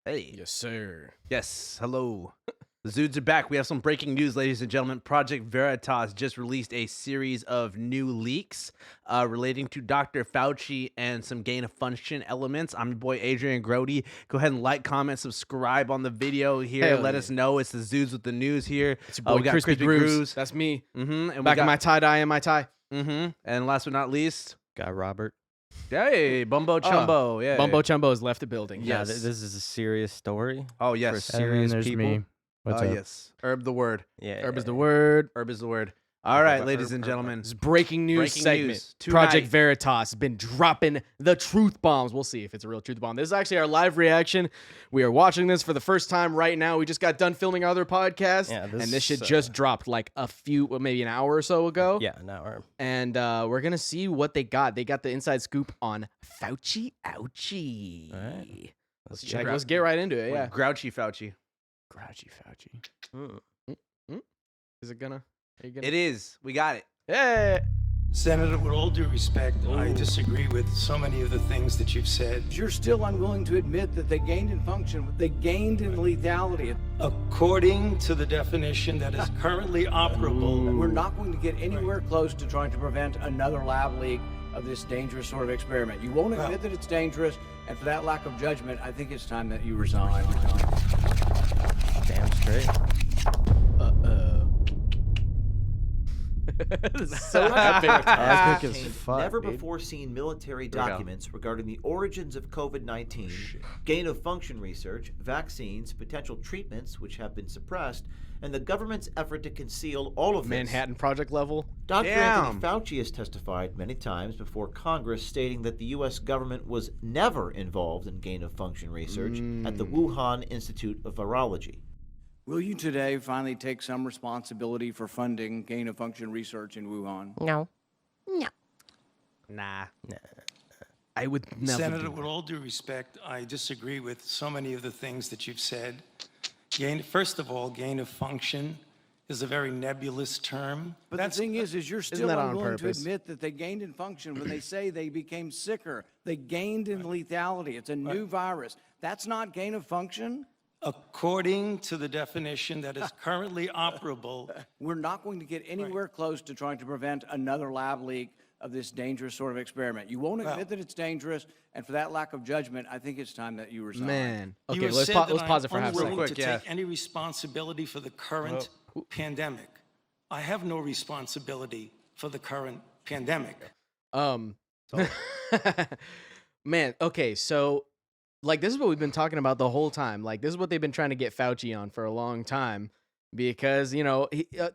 Hey. Yes, sir. Yes. Hello. The Zudes are back. We have some breaking news, ladies and gentlemen. Project Veritas just released a series of new leaks relating to Dr. Fauci and some gain-of-function elements. I'm your boy, Adrian Grody. Go ahead and like, comment, subscribe on the video here. Hell Let yeah. us know. It's the Zudes with the news here. It's your boy, We got Crispy Crispy Grooves. Grooves. That's me. And Back in my tie-dye and my tie. And last but not least, Guy Robert. hey, Bumbo Chumbo. Yeah. Bumbo Chumbo has left the building. Yeah, Yes. this is a serious story. Oh, For yes. serious there's people. me. What's up? Yes. Herb the word. Yeah. Herb is the word. Herb is the word. All right, ladies and gentlemen. This is breaking news Breaking segment. news. Project Tonight. Veritas has been dropping the truth bombs. We'll see if it's a real truth bomb. This is actually our live reaction. We are watching this for the first time right now. We just got done filming our other podcast, Yeah, and this this shit is, just dropped like maybe an hour or so ago. Yeah, an hour. And we're going to see what they got. They got the inside scoop on Fauci ouchie. All right. Let's check check. it Let's get right into it. Yeah. Grouchy Fauci. Grouchy Fauci. Mm. Is it gonna? Are you gonna? It is. We got it. Yeah. Senator, with all due respect, I disagree with so many of the things that you've said. You're still unwilling to admit that they gained in function, they gained in lethality. According to the definition that is currently operable, We're not going to get anywhere close to trying to prevent another lab leak of this dangerous sort of experiment. You won't admit that it's dangerous, and for that lack of judgment, I think it's time that you resign. Damn straight. So epic. Epic as Obtained fuck, never dude. before seen military we go. documents regarding the origins of COVID-19, gain of function research, vaccines, potential treatments which have been suppressed, and the government's effort to conceal all of this. Manhattan Project level. Dr. Damn. Anthony Fauci has testified many times before Congress stating that the U.S. government was never involved in gain of function research at the Wuhan Institute of Virology. Will you today finally take some responsibility for funding gain-of-function research in Wuhan? No. Nah. I would never. Senator, do with that. all due respect, I disagree with so many of the things that you've said. First of all, gain of function is a very nebulous term. But the thing is you're still that on unwilling to purpose? admit that they gained in function when they say they became sicker. They gained in lethality. It's a new virus. That's not gain of function? According to the definition that is currently operable, We're not going to get anywhere close to trying to prevent another lab leak of this dangerous sort of experiment. You won't admit that it's dangerous, and for that lack of judgment, I think it's time that you resign. Man. you Okay, have let's said let's that pause it for I'm half a second. unwilling Quick, to yeah. take any responsibility for the current pandemic. I have no responsibility for the current pandemic. Man, okay, so like this is what we've been talking about the whole time. Like this is what they've been trying to get Fauci on for a long time because, you know,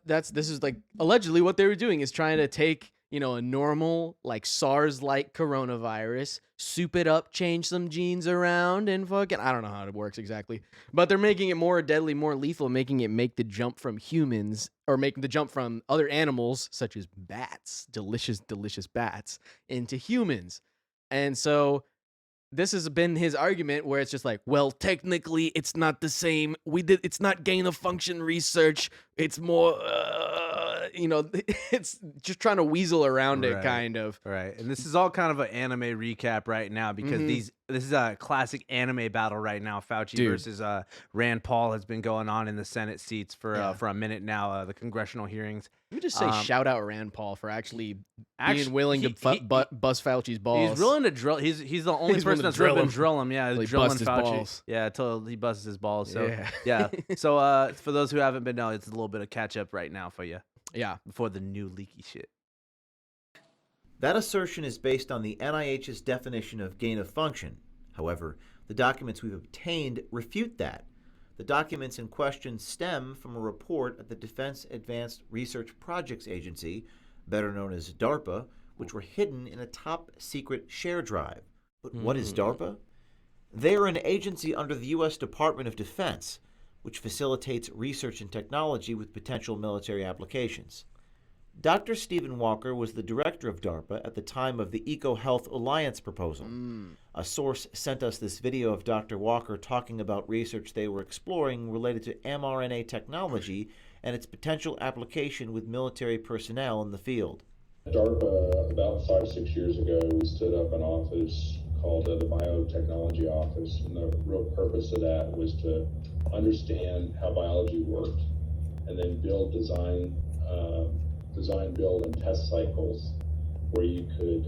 this is like allegedly what they were doing is trying to take, you know, a normal like SARS-like coronavirus, soup it up, change some genes around and fucking I don't know how it works exactly. But they're making it more deadly, more lethal, making it make the jump from humans or making the jump from other animals such as bats, delicious bats into humans. And so this has been his argument where it's just like, well, technically it's not the same. It's not gain of function research. It's more, you know, it's just trying to weasel around it Right. kind of. Right. And this is all kind of an anime recap right now because this is a classic anime battle right now. Fauci Dude. versus Rand Paul has been going on in the Senate seats for a minute now, the congressional hearings. Let me just say shout out Rand Paul for actually being willing to he- bust Fauci's balls. He's willing to drill. He's the only He's willing person to that's drill really been him. drill him. Yeah, Till he drilling busts his Fauci. balls. Yeah, until he busts his balls. So Yeah. So for those who haven't been know, it's a little bit of catch up right now for you Yeah. before the new leaky shit. That assertion is based on the NIH's definition of gain of function. However, the documents we've obtained refute that. The documents in question stem from a report at the Defense Advanced Research Projects Agency, better known as DARPA, which were hidden in a top-secret share drive. But what is DARPA? They are an agency under the U.S. Department of Defense, which facilitates research and technology with potential military applications. Dr. Stephen Walker was the director of DARPA at the time of the EcoHealth Alliance proposal. A source sent us this video of Dr. Walker talking about research they were exploring related to mRNA technology and its potential application with military personnel in the field. DARPA, about 5-6 years ago, we stood up an office called the Biotechnology Office, and the real purpose of that was to understand how biology worked and then build, design, build, and test cycles where you could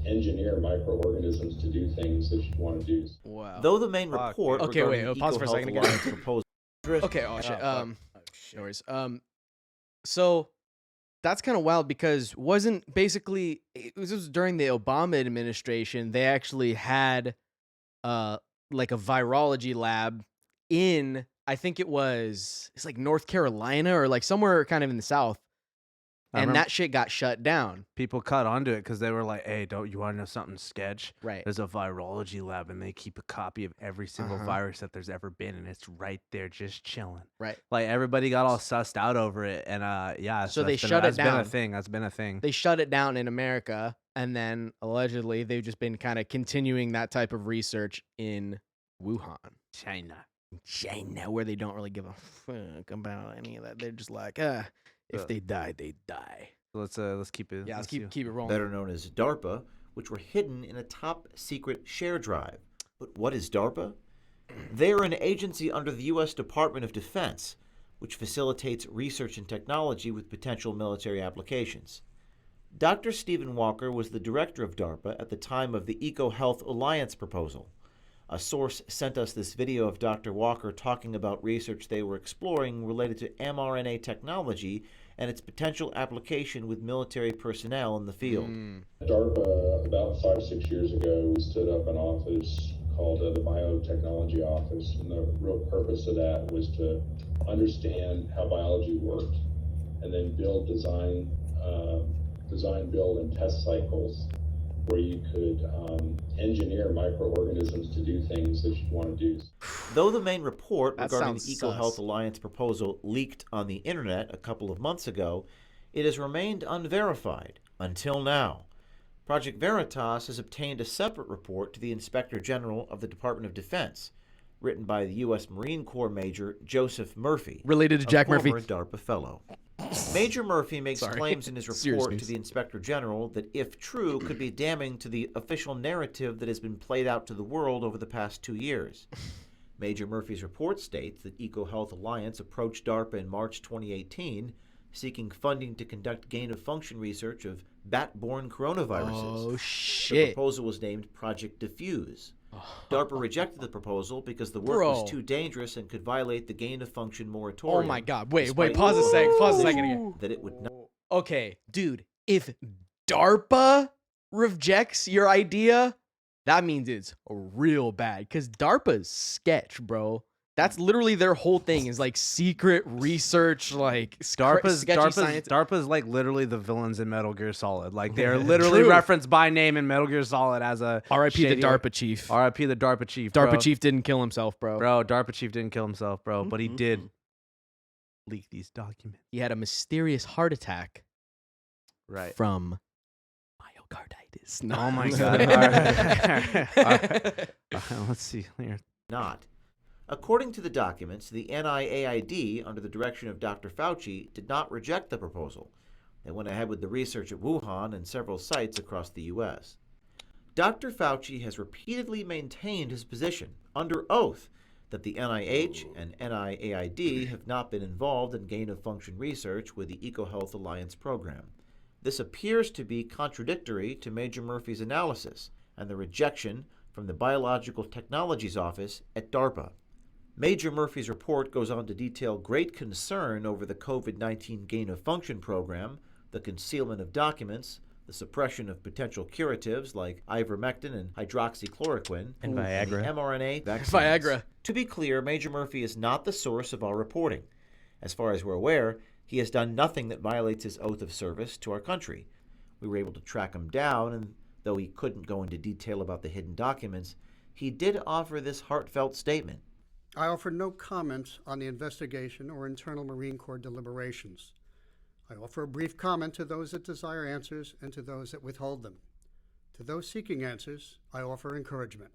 engineer microorganisms to do things that you want to do. Wow. Though the main report Okay, wait, regarding the pause for a second EcoHealth again. Alliance proposal Okay, oh shit. No worries. So that's kind of wild because wasn't basically this was during the Obama administration. They actually had like a virology lab in, I think it's like North Carolina or like somewhere kind of in the South, I and remember that shit got shut down. people caught onto it because they were like, "Hey, don't you want to know something sketch? Right. There's a virology lab, and they keep a copy of every single virus that there's ever been, and it's right there, just chilling." Right. Like everybody got all sussed out over it, and yeah. So that's they been- shut it That's been a down. thing. That's been a thing. They shut it down in America, and then allegedly they've just been kind of continuing that type of research in Wuhan, China, where they don't really give a fuck about any of that. They're just like, if they die, they die. Let's keep it. Yeah, let's see. keep it rolling. better known as DARPA, which were hidden in a top secret share drive. But what is DARPA? They are an agency under the U.S. Department of Defense, which facilitates research and technology with potential military applications. Dr. Stephen Walker was the director of DARPA at the time of the EcoHealth Alliance proposal. A source sent us this video of Dr. Walker talking about research they were exploring related to mRNA technology and its potential application with military personnel in the field. DARPA, about 5 or 6 years ago, we stood up an office called the Biotechnology Office, and the real purpose of that was to understand how biology worked and then build, design, build, and test cycles where you could engineer microorganisms to do things that you want to do. Though the main report That regarding the sounds EcoHealth sus. Alliance proposal leaked on the internet a couple of months ago, it has remained unverified until now. Project Veritas has obtained a separate report to the Inspector General of the Department of Defense, written by the U.S. Marine Corps Major Joseph Murphy, Related to a Jack Murphy. former DARPA fellow. Major Murphy makes Sorry. claims in his Serious report to news. the Inspector General that, if true, could be damning to the official narrative that has been played out to the world over the past 2 years. Major Murphy's report states that EcoHealth Alliance approached DARPA in March 2018, seeking funding to conduct gain-of-function research of bat-borne coronaviruses. Oh The shit. proposal was named Project Diffuse. DARPA rejected the proposal because the work Bro. was too dangerous and could violate the gain-of-function Oh moratorium. my god. Wait, despite pause a the second. Pause a claims second again. that it would not. Okay, dude, if DARPA rejects your idea, that means it's real bad. Cause DARPA's sketch, bro. That's literally their whole thing is like secret research, like sketchy science. DARPA's like literally the villains in Metal Gear Solid. Like they're literally True. referenced by name in Metal Gear Solid as a R.I.P. the shady- DARPA chief. R.I.P. the DARPA chief. DARPA bro. chief didn't kill himself, bro. Bro, DARPA chief didn't kill himself, bro, but he did Mm-hmm. leak these documents. He had a mysterious heart attack Right. from myocarditis. No. Oh my god. All right. All right. Let's see here. not. According to the documents, the NIAID, under the direction of Dr. Fauci, did not reject the proposal. They went ahead with the research at Wuhan and several sites across the U.S. Dr. Fauci has repeatedly maintained his position, under oath, that the NIH and NIAID have not been involved in gain-of-function research with the EcoHealth Alliance program. This appears to be contradictory to Major Murphy's analysis and the rejection from the Biological Technologies Office at DARPA. Major Murphy's report goes on to detail great concern over the COVID-19 gain-of-function program, the concealment of documents, the suppression of potential curatives like ivermectin and hydroxychloroquine, And the Viagra. mRNA vaccines. Viagra. To be clear, Major Murphy is not the source of our reporting. As far as we're aware, he has done nothing that violates his oath of service to our country. We were able to track him down, and though he couldn't go into detail about the hidden documents, he did offer this heartfelt statement. I offer no comment on the investigation or internal Marine Corps deliberations. I offer a brief comment to those that desire answers and to those that withhold them. To those seeking answers, I offer encouragement.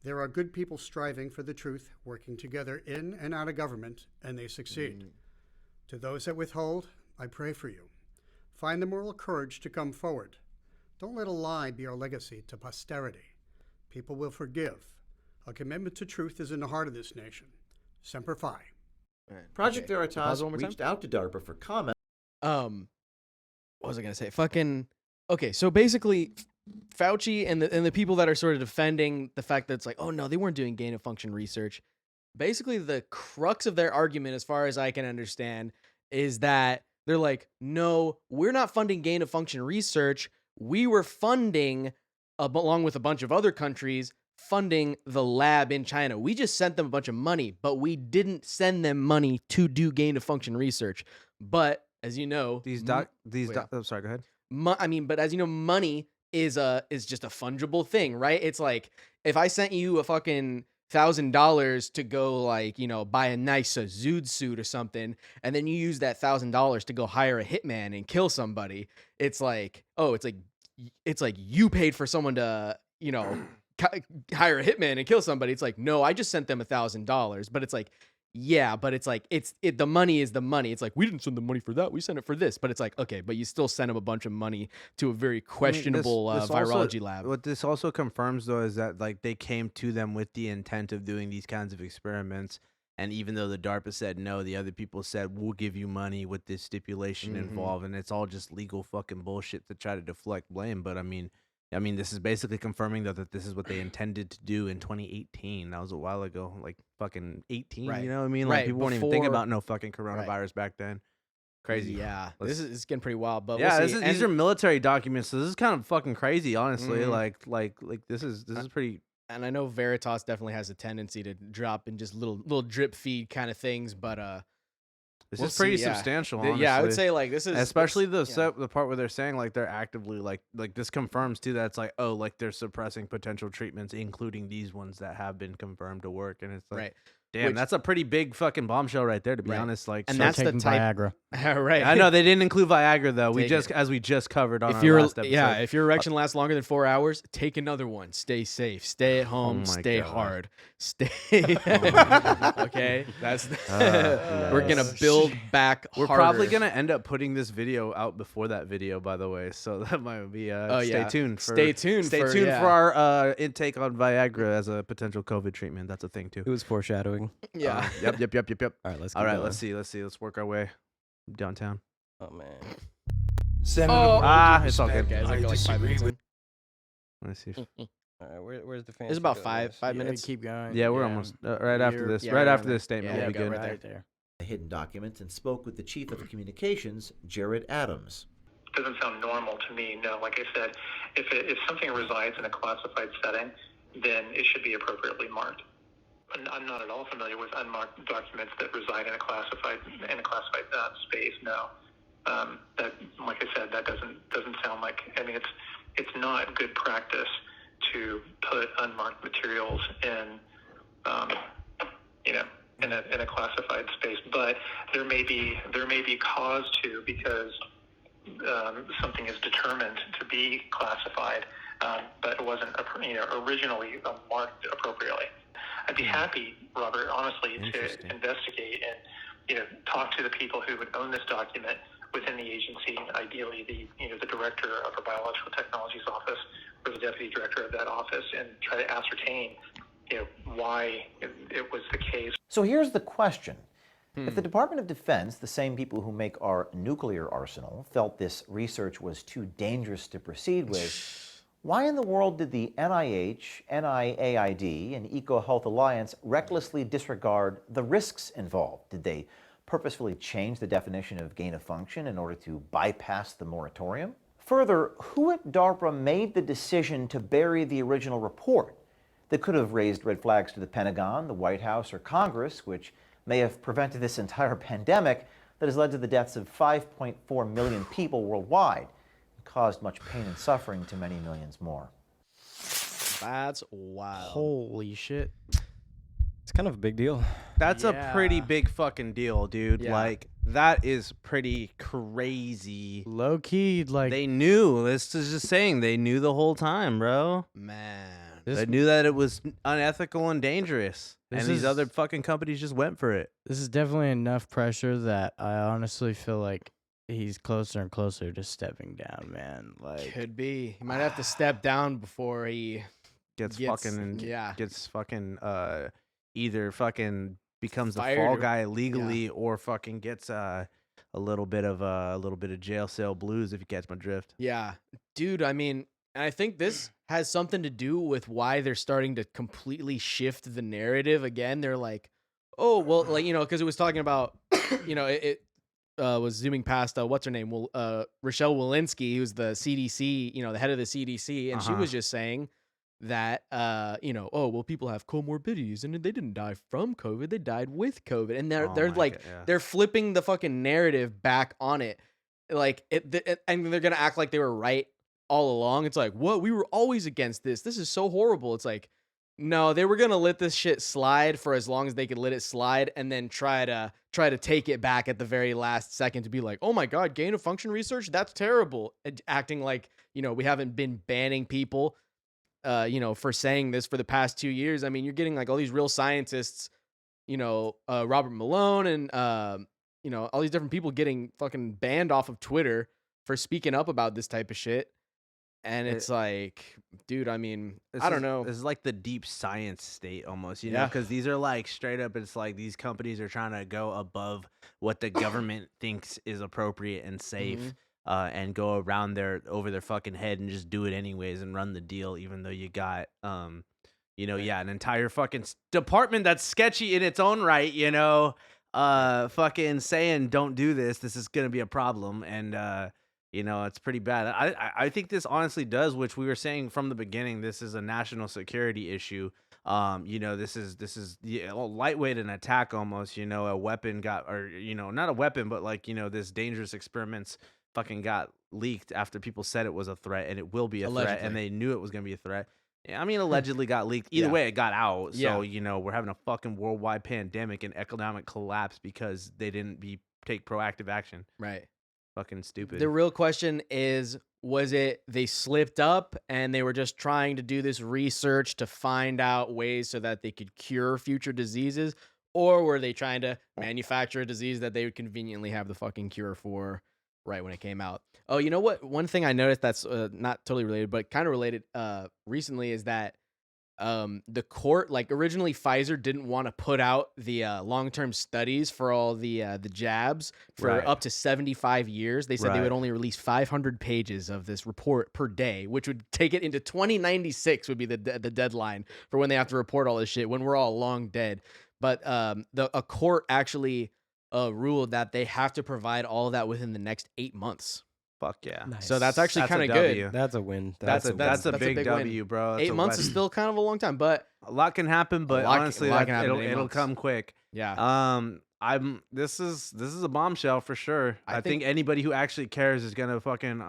There are good people striving for the truth, working together in and out of government, and they succeed. To those that withhold, I pray for you. Find the moral courage to come forward. Don't let a lie be our legacy to posterity. People will forgive. A commitment to truth is in the heart of this nation. Semper Fi. Project Okay. Veritas Pause one more time? reached out to DARPA for comment. What was I gonna say? Okay, so basically, Fauci and the people that are sort of defending the fact that it's like, oh no, they weren't doing gain of function research. Basically, the crux of their argument, as far as I can understand, is that they're like, no, we're not funding gain of function research. We were funding, along with a bunch of other countries, funding the lab in China. We just sent them a bunch of money, but we didn't send them money to do gain of function research. But as you know, Oh, sorry, go ahead. but as you know, money is just a fungible thing, right? It's like if I sent you a fucking $1,000 to go, like, you know, buy a nice Zudes suit or something, and then you use that $1,000 to go hire a hitman and kill somebody. It's like, oh, it's like you paid for someone to, you know, hire a hitman and kill somebody. It's like, no, I just sent them $1,000. But it's like, yeah, but it's like the money is the money. It's like, we didn't send the money for that. We sent it for this. But it's like, okay, but you still sent them a bunch of money to a very questionable virology lab. What this also confirms, though, is that like they came to them with the intent of doing these kinds of experiments. And even though the DARPA said no, the other people said, we'll give you money with this stipulation involved. And it's all just legal fucking bullshit to try to deflect blame. But I mean, this is basically confirming that this is what they intended to do in 2018. That was a while ago, like fucking 18. Right. You know what I mean? Like Right, people weren't even thinking before- about no fucking coronavirus back then. Crazy. Yeah, Let's- this is getting pretty wild. But Yeah, we'll see. these are military documents, so this is kind of fucking crazy, honestly. Mhm. Like this is pretty. And I know Veritas definitely has a tendency to drop in just little drip feed kind of things, but This we'll is pretty see, yeah. substantial. Yeah, I would honestly. say like this is Especially this- the part where they're saying like they're actively like this confirms too that it's like, oh, like they're suppressing potential treatments, including these ones that have been confirmed to work, and it's like, right. damn, Which- that's a pretty big fucking bombshell right there, to be Right. honest. Like, And so- that's the taking type. Viagra. Right. I know they didn't include Viagra though. Take As we just covered on If our your last episode. if your erection lasts longer than 4 hours, take another one. Stay safe. Stay at home. my Stay God. hard. Stay. my okay, that's. Ah, We're gonna yes. build back. We're harder. probably gonna end up putting this video out before that video, by the way. So that might be. Stay yeah. tuned. Stay tuned Stay for- tuned yeah. for our intake on Viagra as a potential COVID treatment. That's a thing too. It was foreshadowing. Yeah. Yep. All right, let's. All keep right. going. Let's see. Let's work our way downtown. Oh man. Senator, Oh, with ah, due it's all good. respect, Guys, I I go like 5 disagree minutes with in. Let's see. All right, where's the fancy? It's about go, five guys? five minutes. Keep going. Yeah, we're almost right after You're- this. yeah, Right yeah, after man. this statement, Yeah, we'll be go good. right Right there. The hidden documents and spoke with the chief of communications, Jared Adams. Doesn't sound normal to me. No, like I said, if something resides in a classified setting, then it should be appropriately marked. I'm not at all familiar with unmarked documents that reside in a classified space. No, that, like I said, that doesn't sound like. I mean, it's not good practice to put unmarked materials in, in a classified space. But there may be cause to, because something is determined to be classified, but it wasn't originally marked appropriately. I'd be happy, Robert, honestly, Interesting. to investigate and talk to the people who would own this document within the agency, ideally the director of our biological technologies office or the deputy director of that office, and try to ascertain why it was the case. So here's the question. If the Department of Defense, the same people who make our nuclear arsenal, felt this research was too dangerous to proceed with, why in the world did the NIH, NIAID, and EcoHealth Alliance recklessly disregard the risks involved? Did they purposefully change the definition of gain of function in order to bypass the moratorium? Further, who at DARPA made the decision to bury the original report that could have raised red flags to the Pentagon, the White House, or Congress, which may have prevented this entire pandemic that has led to the deaths of 5.4 million people worldwide and caused much pain and suffering to many millions more? That's wild. Holy shit. It's kind of a big deal. That's a pretty Yeah. big fucking deal, dude. Yeah. Like, that is pretty crazy. Low key, like They knew. This is just saying they knew the whole time, bro. Man. They knew that it was unethical and dangerous. And This these is- other fucking companies just went for it. this is definitely enough pressure that I honestly feel like he's closer and closer to stepping down, man. Like Could be. He might have to step down before he gets Gets- fucking yeah. gets fucking either fucking becomes the Fired fall or- guy legally or fucking gets a little bit of jail cell blues, if you catch my drift. Yeah, dude. I mean, and I think this has something to do with why they're starting to completely shift the narrative again. They're like, oh, well, like, because it was talking about, it was zooming past what's her name, Rochelle Walensky, who's the CDC, the head of the CDC, and she was just saying that, oh, well, people have comorbidities and they didn't die from COVID, they died with COVID, and they're like, they're flipping the fucking narrative back on it, like and they're gonna act like they were right all along. It's like, what? We were always against this. This is so horrible. It's like, no, they were gonna let this shit slide for as long as they could let it slide, and then try to take it back at the very last second to be like, oh my god, gain of function research, that's terrible. Acting like we haven't been banning people, for saying this for the past 2 years. I mean, you're getting like all these real scientists, Robert Malone and all these different people getting fucking banned off of Twitter for speaking up about this type of shit. And it's like, dude, I mean, I don't know. This is like the deep science state almost, you know, Yeah. because these are like straight up, it's like these companies are trying to go above what the government thinks is appropriate and safe, and go over their fucking head and just do it anyways and run the deal, even though you got, an entire fucking department that's sketchy in its own right, fucking saying, don't do this. This is going to be a problem. And, it's pretty bad. I think this honestly does, which we were saying from the beginning, this is a national security issue. This is lightweight an attack almost, a weapon not a weapon, but like, this dangerous experiments fucking got leaked after people said it was a threat, and it will be a threat, and they knew it was going to be a threat. Yeah, I mean, allegedly got leaked. Either way, it got out. So, we're having a fucking worldwide pandemic and economic collapse because they didn't take proactive action. Right. Fucking stupid. The real question is, was it they slipped up and they were just trying to do this research to find out ways so that they could cure future diseases? Or were they trying to manufacture a disease that they would conveniently have the fucking cure for right when it came out? Oh, you know what? One thing I noticed that's not totally related, but kind of related recently is that the court, like originally Pfizer didn't want to put out the long-term studies for all the jabs for up to 75 years. They said they would only release 500 pages of this report per day, which would take it into 2096 would be the deadline for when they have to report all this shit when we're all long dead. But a court actually ruled that they have to provide all of that within the next 8 months. Fuck yeah. Nice. So that's actually That's kind a of W. good. That's a win. That's a a big big W, win. bro. That's 8 months is still kind of a long time, but a lot can happen, but A lot honestly, can happen in 8 it'll months. come quick. yeah. This is a bombshell for sure. I think anybody who actually cares is gonna fucking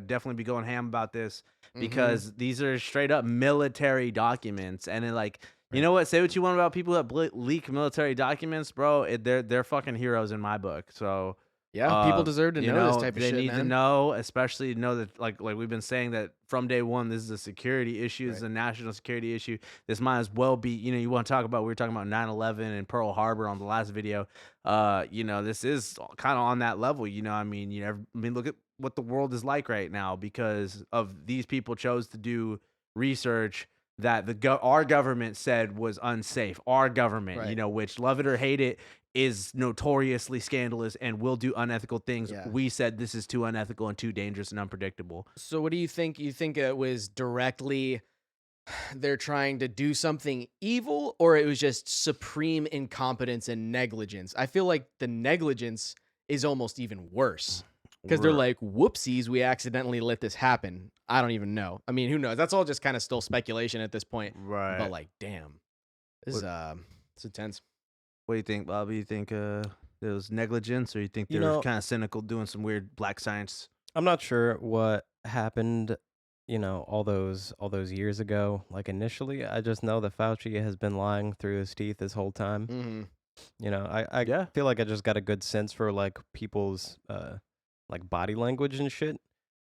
definitely be going ham about this, because these are straight up military documents, and it like, you know what? Say what you want about people that leak military documents, bro. They're fucking heroes in my book. So Yeah, people deserve to know this type of they shit, need man. to know, especially know that like we've been saying that from day one, this is a security issue. This is a national security issue. This might as well be, you want to talk about, we were talking about 9/11 and Pearl Harbor on the last video. This is kind of on that level. I mean, look at what the world is like right now because of these people chose to do research that our government said was unsafe. Our government, which, love it or hate it, is notoriously scandalous and will do unethical things. Yeah. We said this is too unethical and too dangerous and unpredictable. So what do you think? You think it was directly they're trying to do something evil, or it was just supreme incompetence and negligence? I feel like the negligence is almost even worse. Because they're like, whoopsies, we accidentally let this happen. I don't even know. I mean, who knows? That's all just kind of still speculation at this point. Right. But like, damn. This is it's intense. What do you think, Bobby? You think it was negligence, or you think You they're know- kind of cynical doing some weird black science? I'm not sure what happened, all those years ago. Like initially, I just know that Fauci has been lying through his teeth this whole time. Mm-hmm. I feel like I just got a good sense for like people's like body language and shit.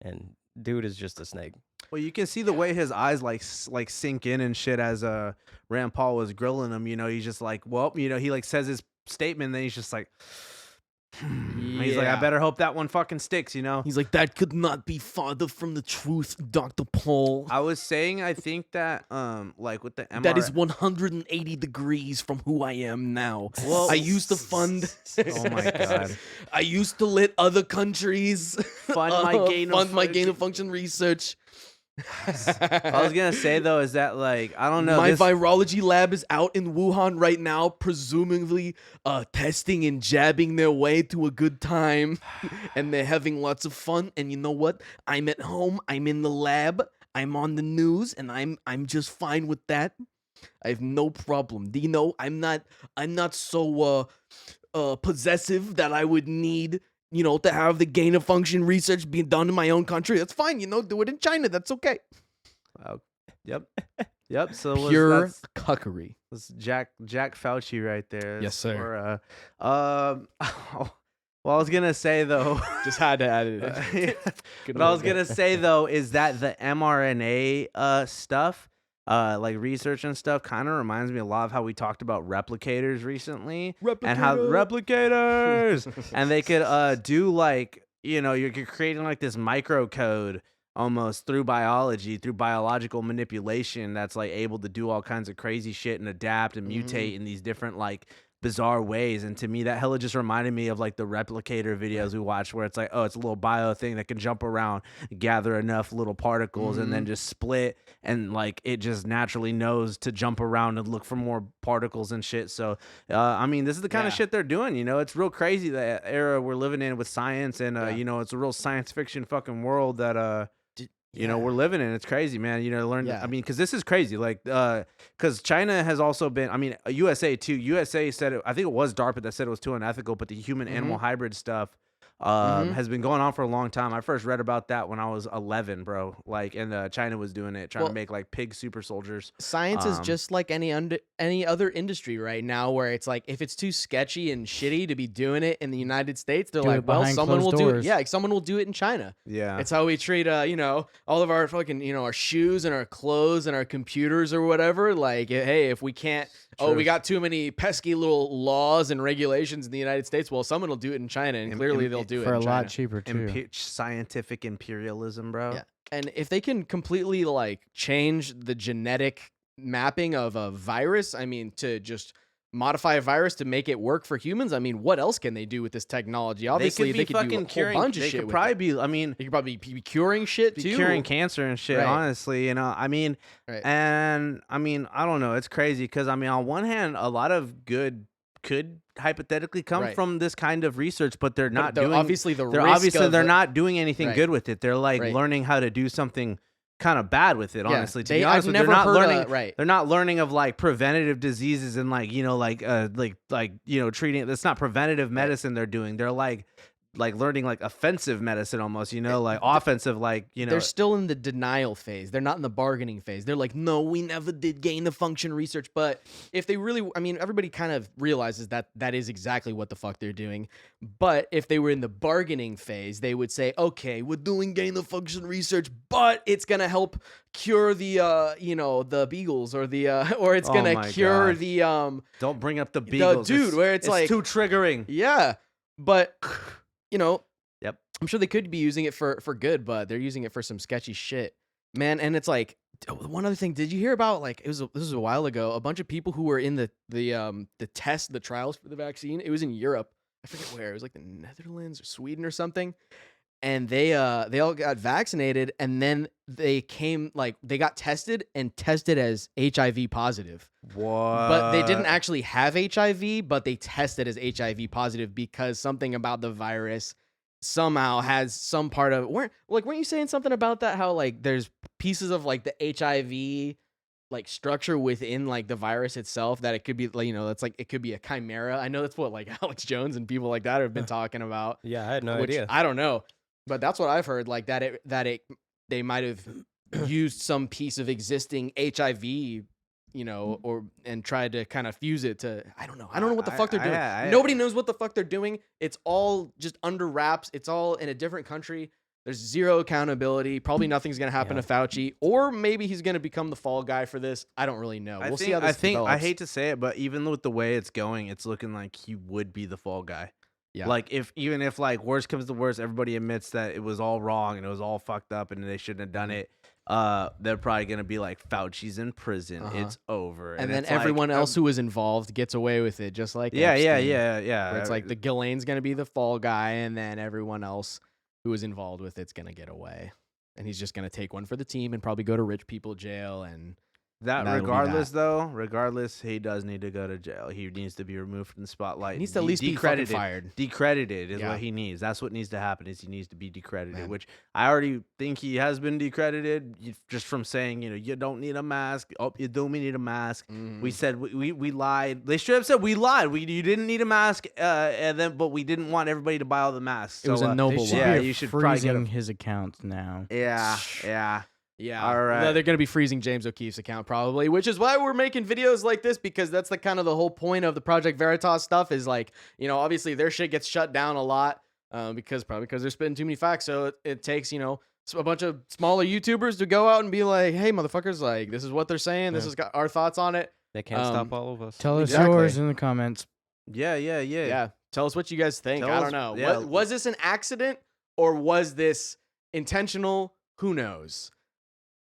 And dude is just a snake. Well, you can see the way his eyes like sink in and shit as Rand Paul was grilling him. He's just like, well, he like says his statement, and then he's just like, He's like, I better hope that one fucking sticks, you know? He's like, that could not be farther from the truth, Dr. Paul. I was saying, I think that, like with the MR... That is 180 degrees from who I am now. Well, I used to fund... Oh my God. I used to let other countries Fund my gain of function research. I was gonna say though is that like I don't know. My virology lab is out in Wuhan right now, presumably testing and jabbing their way to a good time, and they're having lots of fun. And you know what? I'm at home. I'm in the lab. I'm on the news, and I'm just fine with that. I have no problem. Do you know? I'm not so possessive that I would need, you know, to have the gain of function research being done in my own country. That's fine, you know, do it in China. That's okay. Yep. So Pure cuckery. Was Jack Fauci right there? Yes, sir. Or, well, I was gonna say though, just had to add it in. What I was gonna say though is that the mRNA stuff, like research and stuff, kind of reminds me a lot of how we talked about replicators recently, and how replicators, and they could do like, you know, you're creating like this microcode almost through biology, through biological manipulation that's like able to do all kinds of crazy shit and adapt and mutate in these different like bizarre ways. And to me, that hella just reminded me of like the replicator videos we watched, where it's like, oh, it's a little bio thing that can jump around, gather enough little particles, and then just split, and like it just naturally knows to jump around and look for more particles and shit. So I mean, this is the kind of shit they're doing, you know. It's real crazy, the era we're living in with science, and you know, it's a real science fiction fucking world that you know, we're living in. It's crazy, man. You know, I mean, because this is crazy. Like, because China has also been, I mean, USA too. USA said, I think it was DARPA that said it was too unethical, but the human-animal hybrid stuff has been going on for a long time. I first read about that when I was 11, bro. Like, and China was doing it, trying to make like pig super soldiers. Science is just like any other industry right now, where it's like, if it's too sketchy and shitty to be doing it in the United States, they're like, well, someone will do it. Yeah, like someone will do it in China. Yeah, it's how we treat you know, all of our fucking, you know, our shoes and our clothes and our computers or whatever. Like, hey, if we can't, we got too many pesky little laws and regulations in the United States, well, someone will do it in China, and clearly they'll do it for in a China. lot cheaper too. Scientific imperialism, bro. Yeah. And if they can completely like change the genetic mapping of a virus, I mean, to just modify a virus to make it work for humans, I mean, what else can they do with this technology? Obviously, they could do a whole bunch of shit. They could probably be, I mean, they could probably be curing shit too. Curing cancer and shit, honestly, you know. I mean, and I mean, I don't know. It's crazy because, I mean, on one hand, a lot of good could hypothetically come from this kind of research, but they're not doing. They're not doing anything good with it. They're like learning how to do something kind of bad with it. Honestly, to be honest, they're not learning. They're not learning of like preventative diseases and like, you know, like you know, treating. That's not preventative medicine they're doing. They're like learning like offensive medicine almost, you know, like offensive, like, you know. They're still in the denial phase. They're not in the bargaining phase. They're like, no, we never did gain of function research. But if they really, I mean, everybody kind of realizes that that is exactly what the fuck they're doing. But if they were in the bargaining phase, they would say, okay, we're doing gain of function research, but it's going to help cure the, you know, the beagles, or the, or it's going to cure the, don't bring up the beagles. Dude, where it's like too triggering. Yeah. But, you know, yep, I'm sure they could be using it for good, but they're using it for some sketchy shit, man. And it's like, one other thing, did you hear about, like, this was a while ago, a bunch of people who were in the trials for the vaccine? It was in Europe. I forget where. It was like the Netherlands or Sweden or something. And they all got vaccinated, and then they got tested as HIV positive. What? But they didn't actually have HIV, but they tested as HIV positive because something about the virus somehow has some part of, weren't you saying something about that? How like there's pieces of like the HIV like structure within like the virus itself that it could be, like, you know, that's like, it could be a chimera. I know that's what like Alex Jones and people like that have been talking about. Yeah, I had no idea. I don't know. But that's what I've heard, like they might have used some piece of existing HIV, you know, and tried to kind of fuse it to, I don't know what the fuck they're doing. Nobody knows what the fuck they're doing. It's all just under wraps. It's all in a different country. There's zero accountability. Probably nothing's gonna happen to Fauci, or maybe he's gonna become the fall guy for this. I don't really know. We'll see how this develops. I hate to say it, but even with the way it's going, it's looking like he would be the fall guy. Yeah. Like even if like worst comes to worst, everybody admits that it was all wrong and it was all fucked up and they shouldn't have done it. They're probably gonna be like, Fauci's in prison. It's over. And then it's like, everyone else who was involved gets away with it, just like yeah. Where it's like the Ghislaine's gonna be the fall guy, and then everyone else who was involved with it's gonna get away, and he's just gonna take one for the team and probably go to rich people jail. And that that'll be regardless, that. though, regardless, he does need to go to jail. He needs to be removed from the spotlight. He needs to at least be fucking fired. Decredited is Yeah. what he needs. That's what needs to happen. Is he needs to be decredited, Man. which I already think he has been decredited just from saying, you don't need a mask. Oh, you do need a mask. We said we lied. They should have said we lied. You didn't need a mask, but we didn't want everybody to buy all the masks. It was a noble lie. Yeah, you should probably get freezing his account now. Yeah. Yeah. All right. No, they're going to be freezing James O'Keefe's account probably, which is why we're making videos like this, because that's the kind of the whole point of the Project Veritas stuff is like, obviously their shit gets shut down a lot because they're spitting too many facts. So it takes, a bunch of smaller YouTubers to go out and be like, hey, motherfuckers, like, this is what they're saying. This has got our thoughts on it. They can't stop all of us. Tell us Exactly. yours in the comments. Yeah. Yeah. Tell us what you guys think. Tell I us- don't know. yeah. Was this an accident or was this intentional? Who knows?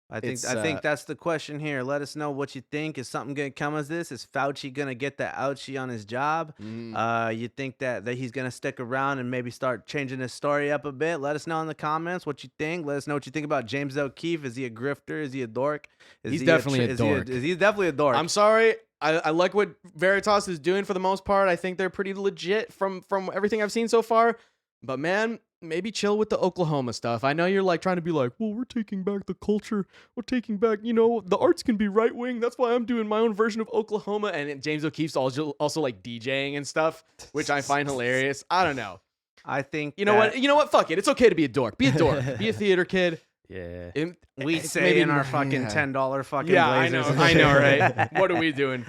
I think It's, that's the question here. Let us know what you think. Is something gonna come of this? Is Fauci gonna get the ouchie on his job? You think that he's gonna stick around and maybe start changing his story up a bit? Let us know in the comments what you think. Let us know what you think about James O. Keefe. Is he a grifter? Is he a dork? He's definitely a dork. Is he definitely a dork? I'm sorry. I like what Veritas is doing for the most part. I think they're pretty legit from everything I've seen so far. But man, maybe chill with the Oklahoma stuff. I know you're like trying to be like, well, we're taking back the culture. We're taking back, the arts can be right wing. That's why I'm doing my own version of Oklahoma. And James O'Keefe's also like DJing and stuff, which I find hilarious. I don't know. I think You know what? Fuck it. It's okay to be a dork. Be a dork. Be a theater kid. Yeah. we it's say maybe in our not- fucking yeah. $10 fucking Yeah, blazers. I know, right? What are we doing?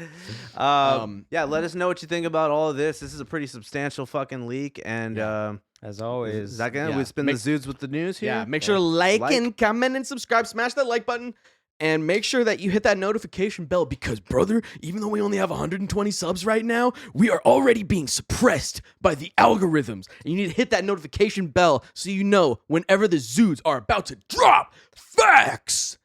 Yeah, let us know what you think about all of this. This is a pretty substantial fucking leak, and As always. is that gonna yeah. we spin the Zudes with the news here? Yeah, make sure to like and comment and subscribe. Smash that like button. And make sure that you hit that notification bell because, brother, even though we only have 120 subs right now, we are already being suppressed by the algorithms. And you need to hit that notification bell so you know whenever the Zudes are about to drop facts.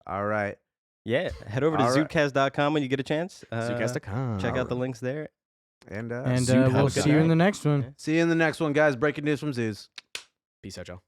All right. Yeah. Head over to All right. ZUDECAST.com when you get a chance. Zudecast.com. Check out the links there. And And Zoot, have a we'll good see you in night. the next one. see you in the next one, guys. Breaking news from Zudes. Peace out, y'all.